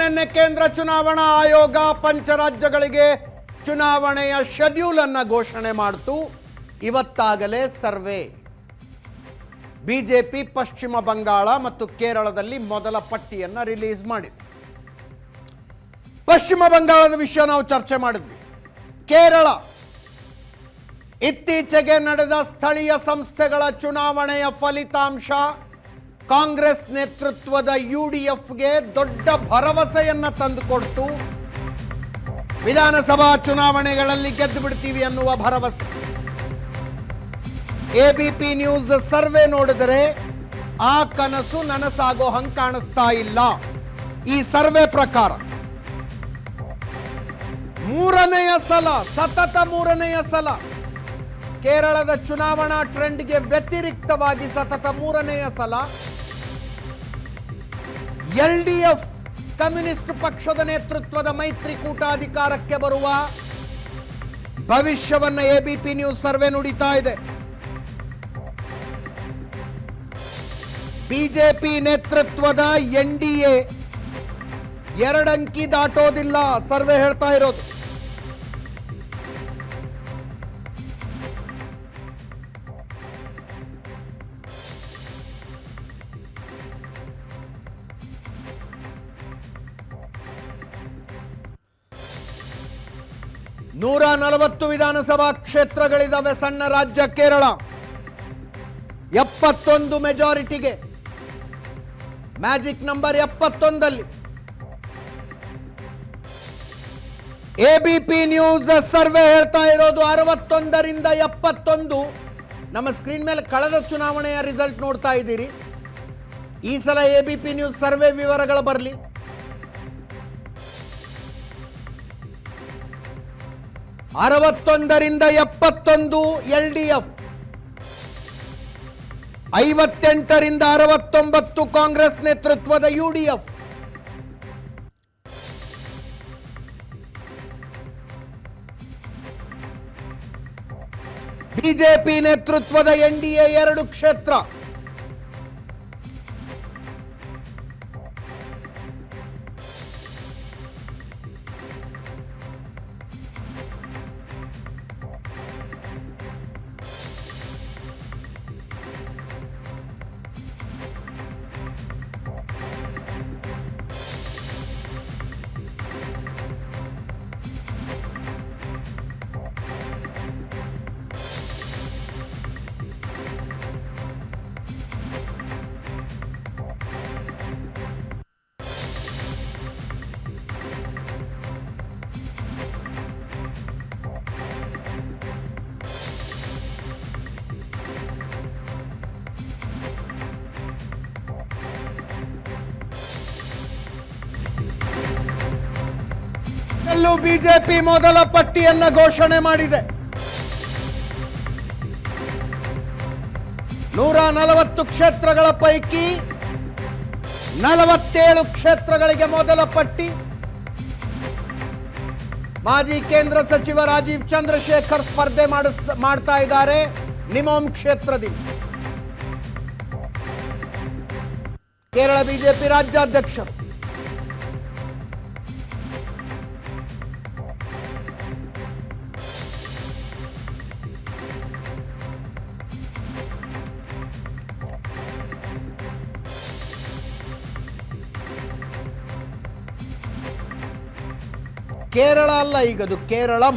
ನಿನ್ನೆ ಕೇಂದ್ರ ಚುನಾವಣಾ ಆಯೋಗ ಪಂಚರಾಜ್ಯಗಳಿಗೆ ಚುನಾವಣೆಯ ಶೆಡ್ಯೂಲ್ ಅನ್ನು ಘೋಷಣೆ ಮಾಡಿತು. ಇವತ್ತಾಗಲೇ ಸರ್ವೆ. ಬಿಜೆಪಿ ಪಶ್ಚಿಮ ಬಂಗಾಳ ಮತ್ತು ಕೇರಳದಲ್ಲಿ ಮೊದಲ ಪಟ್ಟಿಯನ್ನು ರಿಲೀಸ್ ಮಾಡಿದೆ. ಪಶ್ಚಿಮ ಬಂಗಾಳದ ವಿಷಯ ನಾವು ಚರ್ಚೆ ಮಾಡಿದ್ವಿ. ಕೇರಳ ಇತ್ತೀಚೆಗೆ ನಡೆದ ಸ್ಥಳೀಯ ಸಂಸ್ಥೆಗಳ ಚುನಾವಣೆಯ ಫಲಿತಾಂಶ ಕಾಂಗ್ರೆಸ್ ನೇತೃತ್ವದ ಯುಡಿಎಫ್ಗೆ ದೊಡ್ಡ ಭರವಸೆಯನ್ನು ತಂದುಕೊಡ್ತು. ವಿಧಾನಸಭಾ ಚುನಾವಣೆಗಳಲ್ಲಿ ಗೆದ್ದು ಬಿಡ್ತೀವಿ ಅನ್ನುವ ಭರವಸೆ. ಎಬಿಪಿ ನ್ಯೂಸ್ ಸರ್ವೆ ನೋಡಿದರೆ ಆ ಕನಸು ನನಸಾಗೋ ಹಂಗೆ ಕಾಣಿಸ್ತಾ ಇಲ್ಲ. ಈ ಸರ್ವೆ ಪ್ರಕಾರ ಸತತ ಮೂರನೆಯ ಸಲ ಕೇರಳದ ಚುನಾವಣಾ ಟ್ರೆಂಡ್ಗೆ ವ್ಯತಿರಿಕ್ತವಾಗಿ ಸತತ ಮೂರನೆಯ ಸಲ ಎಲ್ಡಿಎಫ್ ಕಮ್ಯುನಿಸ್ಟ್ ಪಕ್ಷದ ನೇತೃತ್ವದ ಮೈತ್ರಿಕೂಟ ಅಧಿಕಾರಕ್ಕೆ ಬರುವ ಭವಿಷ್ಯವನ್ನ ಎಬಿಪಿ ನ್ಯೂಸ್ ಸರ್ವೆ ನುಡಿತಾ ಇದೆ. ಬಿಜೆಪಿ ನೇತೃತ್ವದ ಎನ್ಡಿಎ 2 ಅಂಕಿ ದಾಟೋದಿಲ್ಲ, ಸರ್ವೆ ಹೇಳ್ತಾ ಇರೋದು. ನೂರ 40 ವಿಧಾನಸಭಾ ಕ್ಷೇತ್ರಗಳಿದಾವೆ. ಸಣ್ಣ ರಾಜ್ಯ ಕೇರಳ 71 ಮೆಜಾರಿಟಿಗೆ, ಮ್ಯಾಜಿಕ್ ನಂಬರ್ 71ಲ್ಲಿ ಎಬಿಪಿ ನ್ಯೂಸ್ ಸರ್ವೆ ಹೇಳ್ತಾ ಇರೋದು 61ರಿಂದ 71. ನಮ್ಮ ಸ್ಕ್ರೀನ್ ಮೇಲೆ ಕಳೆದ ಚುನಾವಣೆಯ ರಿಸಲ್ಟ್ ನೋಡ್ತಾ ಇದ್ದೀರಿ. ಈ ಸಲ ಎಬಿಪಿ ನ್ಯೂಸ್ ಸರ್ವೆ ವಿವರಗಳು ಬರಲಿ. ರಿಂದ 71 ಎಲ್ಡಿಎಫ್, 58ರಿಂದ 69 ಕಾಂಗ್ರೆಸ್ ನೇತೃತ್ವದ ಯುಡಿಎಫ್. ಬಿಜೆಪಿ ನೇತೃತ್ವದ ಎನ್ಡಿಎ 2 ಕ್ಷೇತ್ರ. ಬಿಜೆಪಿ ಮೊದಲ ಪಟ್ಟಿಯನ್ನು ಘೋಷಣೆ ಮಾಡಿದೆ. 140 ಕ್ಷೇತ್ರಗಳ ಪೈಕಿ 47 ಕ್ಷೇತ್ರಗಳಿಗೆ ಮೊದಲ ಪಟ್ಟಿ. ಮಾಜಿ ಕೇಂದ್ರ ಸಚಿವ ರಾಜೀವ್ ಚಂದ್ರಶೇಖರ್ ಸ್ಪರ್ಧೆ ಮಾಡ್ತಾ ಇದ್ದಾರೆ ನಿಮೋಮ್ ಕ್ಷೇತ್ರದಿಂದ. ಕೇರಳ ಬಿಜೆಪಿ ರಾಜ್ಯಾಧ್ಯಕ್ಷರು. ಕೇರಳ ಅಲ್ಲ, ಈಗದು ಕೇರಳಂ.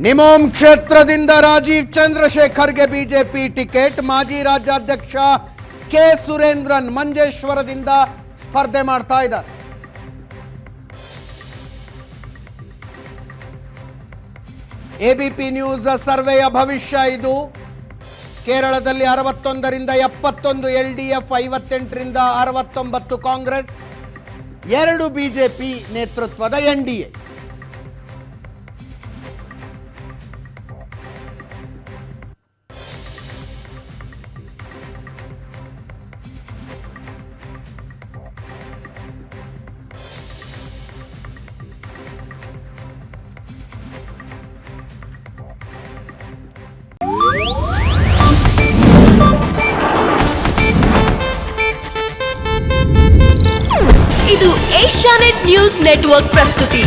ನಿಮೋಮ್ ಕ್ಷೇತ್ರದಿಂದ ರಾಜೀವ್ ಚಂದ್ರಶೇಖರ್ಗೆ ಬಿಜೆಪಿ ಟಿಕೆಟ್. ಮಾಜಿ ರಾಜ್ಯಾಧ್ಯಕ್ಷ ಕೆ ಸುರೇಂದ್ರನ್ ಮಂಜೇಶ್ವರದಿಂದ ಸ್ಪರ್ಧೆ ಮಾಡ್ತಾ ಇದ್ದಾರೆ. ಎಬಿಪಿ ನ್ಯೂಸ್ ಸರ್ವೆಯ ಭವಿಷ್ಯ ಇದು. ಕೇರಳದಲ್ಲಿ 61ರಿಂದ 71 LDF, 58ರಿಂದ 69 ಕಾಂಗ್ರೆಸ್, 2 ಬಿಜೆಪಿ ನೇತೃತ್ವದ NDA. ಇದು ಏಷ್ಯಾನೆಟ್ ನ್ಯೂಸ್ ನೆಟ್ವರ್ಕ್ ಪ್ರಸ್ತುತಿ.